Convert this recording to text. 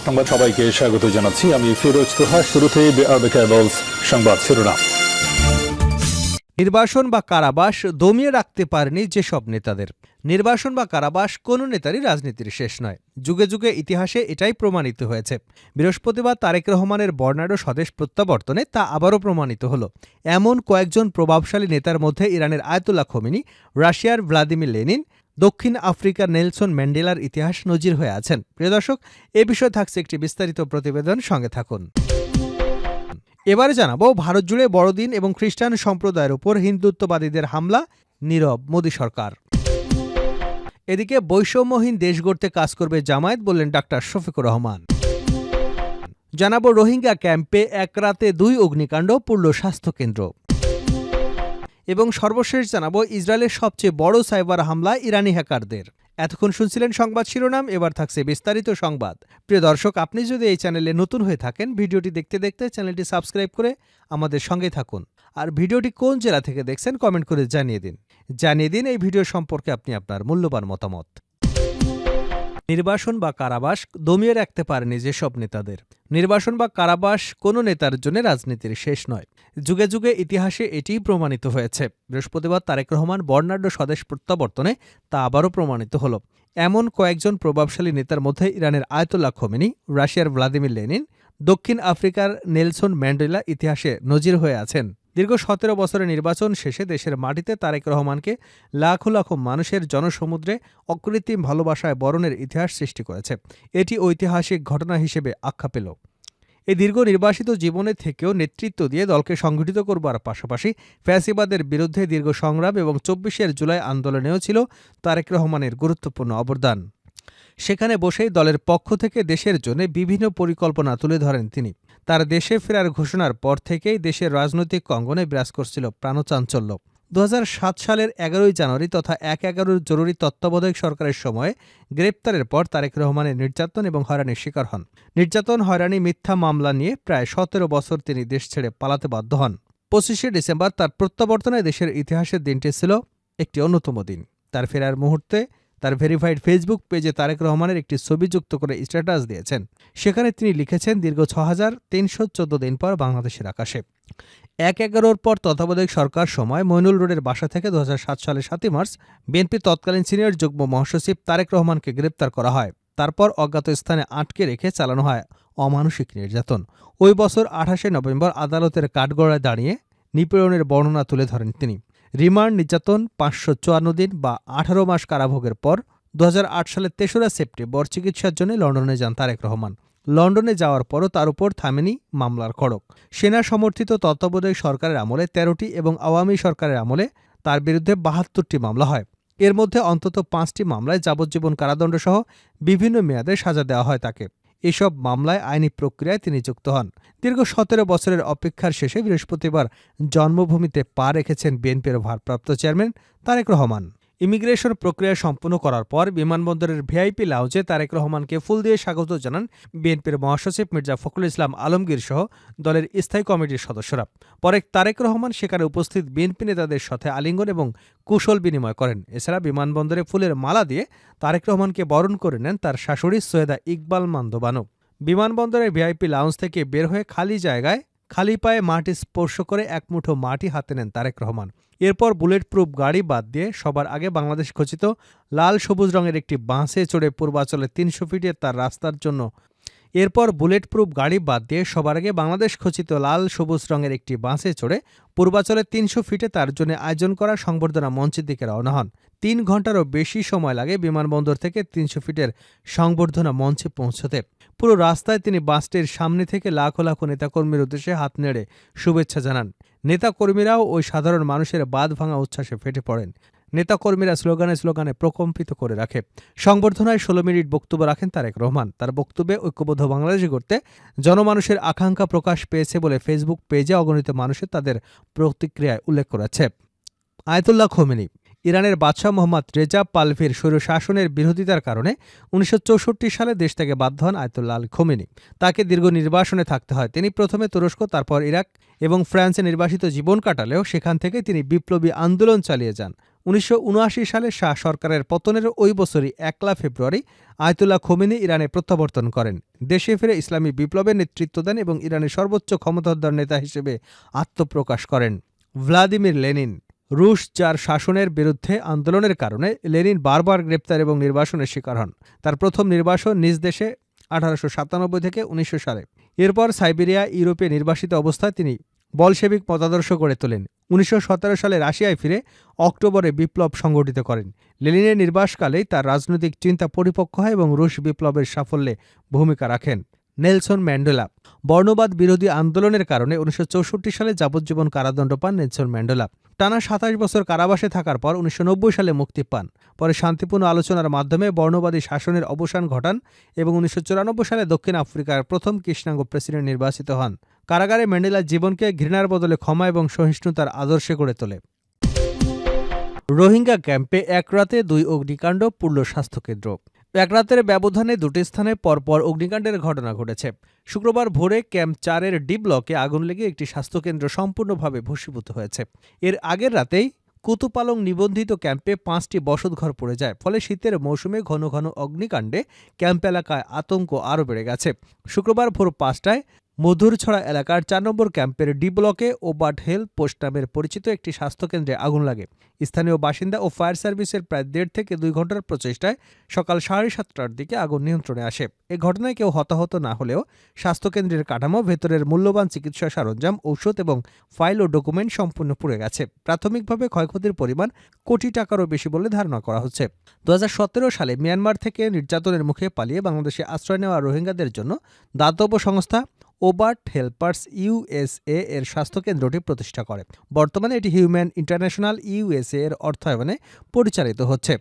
সংবাদ সবাইকে স্বাগত জানাচ্ছি। আমি ফিরোজ তোহা। শুরুতেই সংবাদ শিরোনাম। নির্বাসন বা কারাবাস দমিয়ে রাখতে পারেনি যেসব নেতাদের। নির্বাসন বা কারাবাস কোনো নেতারই রাজনীতির শেষ নয়। যুগে যুগে ইতিহাসে এটাই প্রমাণিত হয়েছে। বৃহস্পতিবার তারেক রহমানের বর্ণাঢ্য স্বদেশ প্রত্যাবর্তনে তা আবারও প্রমাণিত হল। এমন কয়েকজন প্রভাবশালী নেতার মধ্যে ইরানের আয়াতুল্লাহ খোমেনি, রাশিয়ার ভ্লাদিমির লেনিন, দক্ষিণ আফ্রিকার নেলসন ম্যান্ডেলার ইতিহাস নজির হয়ে আছেন। প্রিয় দর্শক, এ বিষয়ে থাকছে একটি বিস্তারিত প্রতিবেদন, সঙ্গে থাকুন। এবারে জানাবো ভারত জুড়ে বড়দিন এবং খ্রিস্টান সম্প্রদায়ের উপর হিন্দুত্ববাদীদের হামলা, নীরব মোদী সরকার। এদিকে বৈষম্যহীন দেশ গড়তে কাজ করবে জামায়াত, বললেন ডাক্তার শফিকুর রহমান। জানাবো রোহিঙ্গা ক্যাম্পে এক রাতে 2 অগ্নিকাণ্ড, পুড়ল স্বাস্থ্যকেন্দ্র। এবং সর্বশেষ জানাবো ইসরায়েলের সবচেয়ে বড় সাইবার হামলা ইরানি হ্যাকারদের। এতক্ষণ শুনছিলেন সংবাদ শিরোনাম, এবার থাকছে বিস্তারিত সংবাদ। প্রিয় দর্শক, আপনি যদি এই চ্যানেলে নতুন হয়ে থাকেন, ভিডিওটি দেখতে দেখতে চ্যানেলটি সাবস্ক্রাইব করে আমাদের সঙ্গে থাকুন। আর ভিডিওটি কোন জেলা থেকে দেখছেন কমেন্ট করে জানিয়ে দিন এই ভিডিও সম্পর্কে আপনি আপনার মূল্যবান মতামত। নির্বাসন বা কারাবাস দমিয়ে রাখতে পারেনি যেসব নেতাদের। নির্বাসন বা কারাবাস কোনো নেতার জন্য রাজনীতির শেষ নয়। যুগে যুগে ইতিহাসে এটিই প্রমাণিত হয়েছে। বৃহস্পতিবার তারেক রহমান বর্ণাঢ্য স্বদেশ প্রত্যাবর্তনে তা আবারও প্রমাণিত হল। এমন কয়েকজন প্রভাবশালী নেতার মধ্যে ইরানের আয়াতুল্লাহ খোমেনি, রাশিয়ার ভ্লাদিমির লেনিন, দক্ষিণ আফ্রিকার নেলসন ম্যান্ডেলা ইতিহাসে নজির হয়ে আছেন। দীর্ঘ 17 বছরের নির্বাচন শেষে দেশের মাটিতে তারেক রহমানকে লাখো লাখো মানুষের জনসমুদ্রে অকৃত্রিম ভালোবাসায় বরণের ইতিহাস সৃষ্টি করেছে। এটি ঐতিহাসিক ঘটনা হিসেবে আখ্যা পেল। এই দীর্ঘ নির্বাসিত জীবনে থেকেও নেতৃত্ব দিয়ে দলকে সংগঠিত করবার পাশাপাশি ফ্যাসিবাদের বিরুদ্ধে দীর্ঘ সংগ্রাম এবং 24 জুলাই আন্দোলনেও ছিল তারেক রহমানের গুরুত্বপূর্ণ অবদান। সেখানে বসেই দলের পক্ষ থেকে দেশের জন্য বিভিন্ন পরিকল্পনা তুলে ধরেন তিনি। তার দেশে ফেরার ঘোষণার পর থেকেই দেশের রাজনৈতিক অঙ্গনে বিরাজ করছিল প্রাণচাঞ্চল্য। 2007 সালের 11 জানুয়ারি তথা 1/11 জরুরি তত্ত্বাবধায়ক সরকারের সময় গ্রেপ্তারের পর তারেক রহমানের নির্যাতন এবং হয়রানির শিকার হন। নির্যাতন, হয়রানি, মিথ্যা মামলা নিয়ে প্রায় 17 বছর তিনি দেশ ছেড়ে পালাতে বাধ্য হন। 25 ডিসেম্বর তার প্রত্যাবর্তনে দেশের ইতিহাসের দিনটি ছিল একটি অন্যতম দিন। তার ফেরার মুহূর্তে তার ভেরিফাইড ফেসবুক পেজে তারেক রহমানের একটি ছবি যুক্ত করে স্ট্যাটাস দিয়েছেন। সেখানে তিনি লিখেছেন, দীর্ঘ 6314 দিন পর বাংলাদেশের আকাশে। 1/11 পর তত্ত্বাবধায়ক সরকার সময় মইনুল রোডের বাসা থেকে 2007 সালের 7 মার্চ বিএনপি তৎকালীন সিনিয়র যুগ্ম মহাসচিব তারেক রহমানকে গ্রেপ্তার করা হয়। তারপর অজ্ঞাত স্থানে আটকে রেখে চালানো হয় অমানুষিক নির্যাতন। ওই বছর 28 নভেম্বর আদালতের কাঠগড়ায় দাঁড়িয়ে নিপীড়নের বর্ণনা তুলে ধরেন তিনি। রিমান্ড, নির্যাতন, 554 দিন বা 18 মাস কারাভোগের পর 2008 সালের 3রা সেপ্টেম্বর চিকিৎসার জন্য লন্ডনে যান তারেক রহমান। লন্ডনে যাওয়ার পরও তার উপর থামেনি মামলার খড়গ। সেনা সমর্থিত তত্ত্বাবধায়ক সরকারের আমলে 13টি এবং আওয়ামী সরকারের আমলে তার বিরুদ্ধে 72টি মামলা হয়। এর মধ্যে অন্তত 5টি মামলায় যাবজ্জীবন কারাদণ্ডসহ বিভিন্ন মেয়াদে সাজা দেওয়া হয় তাকে। এসব মামলায় আইনি প্রক্রিয়ায় তিনি যুক্ত হন। দীর্ঘ 17 বছরের অপেক্ষার শেষে বৃহস্পতিবার জন্মভূমিতে পা রেখেছেন বিএনপির ভারপ্রাপ্ত চেয়ারম্যান তারেক রহমান। ইমিগ্রেশন প্রক্রিয়া সম্পন্ন করার পর বিমানবন্দরের ভিআইপি লাউঞ্জে তারেক রহমানকে ফুল দিয়ে স্বাগত জানান বিএনপির মহাসচিব মির্জা ফখরুল ইসলাম আলমগীর সহ দলের স্থায়ী কমিটির সদস্যরা। পরে তারেক রহমান সেখানে উপস্থিত বিএনপি নেতাদের সাথে আলিঙ্গন এবং কুশল বিনিময় করেন। এছাড়া বিমানবন্দরে ফুলের মালা দিয়ে তারেক রহমানকে বরণ করে নেন তার শাশুড়ি সৈয়দা ইকবাল মান্দবানু। বিমানবন্দরের ভিআইপি লাউঞ্জ থেকে বের হয়ে খালি পায়ে মাটি স্পর্শ করে এক মুঠো মাটি হাতে নেন তারেক রহমান। এরপর বুলেট প্রুফ গাড়ি বাদ দিয়ে সবার আগে বাংলাদেশ খচিত লাল সবুজ রঙের একটি বাসে চড়ে পূর্বাচলে 300 ফিটের তার রাস্তার জন্য আয়োজন করা সংবর্ধনা মঞ্চের দিকে রওনা হন। 3 ঘন্টারও বেশি সময় লাগে বিমানবন্দর থেকে 300 ফিটের সংবর্ধনা মঞ্চে পৌঁছতে। পুরো রাস্তায় তিনি বাসটির সামনে থেকে লাখো লাখো নেতাকর্মীর উদ্দেশ্যে হাত নেড়ে শুভেচ্ছা জানান। নেতাকর্মীরাও ওই সাধারণ মানুষের বাঁধ ভাঙা উচ্ছ্বাসে ফেটে পড়েন। নেতাকর্মীরা স্লোগানে প্রকম্পিত করে রাখে। সংবর্ধনায় 16 মিনিট বক্তব্য রাখেন তারেক রহমান। তার বক্তব্যে ঐক্যবদ্ধ বাংলাদেশ গড়তে জনমানুষের আকাঙ্ক্ষা প্রকাশ পেয়েছে বলে ফেসবুক পেজে অগণিত মানুষের তাদের প্রতিক্রিয়ায় উল্লেখ করেছে। আয়াতুল্লাহ খোমেনি ইরানের বাদশাহ মোহাম্মদ রেজা পাহলভির স্বৈরশাসনের বিরোধিতার কারণে 1964 সালে দেশ থেকে বাধ্য হন আয়াতুল্লাহ আল খোমেনি। তাকে দীর্ঘ নির্বাসনে থাকতে হয়। তিনি প্রথমে তুরস্ক, তারপর ইরাক এবং ফ্রান্সে নির্বাসিত জীবন কাটালেও সেখান থেকে তিনি বিপ্লবী আন্দোলন চালিয়ে যান। 1979 সালে শাহ সরকারের পতনের ওই বছরই 1 ফেব্রুয়ারি আয়াতুল্লাহ খোমেনি ইরানে প্রত্যাবর্তন করেন। দেশে ফিরে ইসলামী বিপ্লবের নেতৃত্ব দেন এবং ইরানের সর্বোচ্চ ক্ষমতাধর নেতা হিসেবে আত্মপ্রকাশ করেন। Vladimir Lenin. রুশ জার শাসনের বিরুদ্ধে আন্দোলনের কারণে লেনিন বারবার গ্রেপ্তার এবং নির্বাসনের শিকার হন। তার প্রথম নির্বাসন নিজ দেশে 1897 থেকে 1900 সালে। এরপর সাইবেরিয়া, ইউরোপে নির্বাসিত অবস্থায় তিনি বলশেভিক মতাদর্শ গড়ে তোলেন। 1917 সালে রাশিয়ায় ফিরে অক্টোবরে বিপ্লব সংগঠিত করেন। লেনিনের নির্বাসকালেই তার রাজনৈতিক চিন্তা পরিপক্ক হয় এবং রুশ বিপ্লবের সাফল্যে ভূমিকা রাখেন। Nelson Mandela. বর্ণবাদ বিরোধী আন্দোলনের কারণে 1964 সালে যাবজ্জীবন কারাদণ্ড পান নেলসন ম্যান্ডেলা। টানা 27 বছর কারাবাসে থাকার পর 1990 সালে মুক্তি পান। পরে শান্তিপূর্ণ আলোচনার মাধ্যমে বর্ণবাদী শাসনের অবসান ঘটান এবং 1994 সালে দক্ষিণ আফ্রিকার প্রথম কৃষ্ণাঙ্গ প্রেসিডেন্ট নির্বাচিত হন। কারাগারে ম্যান্ডেলার জীবনকে ঘৃণার বদলে ক্ষমা এবং সহিষ্ণুতার আদর্শে গড়ে তোলে। রোহিঙ্গা ক্যাম্পে এক রাতে 2 অগ্নিকাণ্ড, পুরল স্বাস্থ্যকেন্দ্র। এক রাতের ব্যবধানে 2টি স্থানে পরপর অগ্নিকাণ্ডের ঘটনা ঘটেছে। শুক্রবার ভোরে ক্যাম্প 4-এর ডি ব্লকে আগুন লেগে একটি স্বাস্থ্যকেন্দ্র সম্পূর্ণভাবে ভস্মীভূত হয়েছে। এর আগের রাতেই কুতুপালং নিবন্ধিত ক্যাম্পে 5টি বসতঘর পড়ে যায়। ফলে শীতের মৌসুমে ঘন ঘন অগ্নিকাণ্ডে ক্যাম্প এলাকায় আতঙ্ক আরও বেড়ে গেছে। শুক্রবার ভোর 5টায় মধুরছড়া এলাকার 4 নম্বর ক্যাম্পের ডি ব্লকে ওবার্ট হেলথ পোস্ট নামের পরিচিত একটি স্বাস্থ্যকেন্দ্রে আগুন লাগে। স্থানীয় বাসিন্দা ও ফায়ার সার্ভিসের প্রায় 1.5 থেকে 2 ঘন্টার প্রচেষ্টায় সকাল 7:30টার দিকে আগুন নিয়ন্ত্রণে আসে। এ ঘটনায় কেউ হতাহত না হলেও স্বাস্থ্যকেন্দ্রের কাঠামো, ভেতরের মূল্যবান চিকিৎসা সরঞ্জাম, ঔষধ এবং ফাইল ও ডকুমেন্ট সম্পূর্ণ পুড়ে গেছে। প্রাথমিকভাবে ক্ষয়ক্ষতির পরিমাণ কোটি টাকারও বেশি বলে ধারণা করা হচ্ছে। 2017 সালে মিয়ানমার থেকে নির্যাতনের মুখে পালিয়ে বাংলাদেশে আশ্রয় নেওয়া রোহিঙ্গাদের জন্য দাতব্য সংস্থা ওবার্ট হেল্পার্স ইউএসএ এর স্বাস্থ্যকেন্দ্রটি প্রতিষ্ঠা করে। বর্তমানে এটি হিউম্যান ইন্টারন্যাশনাল ইউএসএ এর অর্থায়নে পরিচালিত হচ্ছে।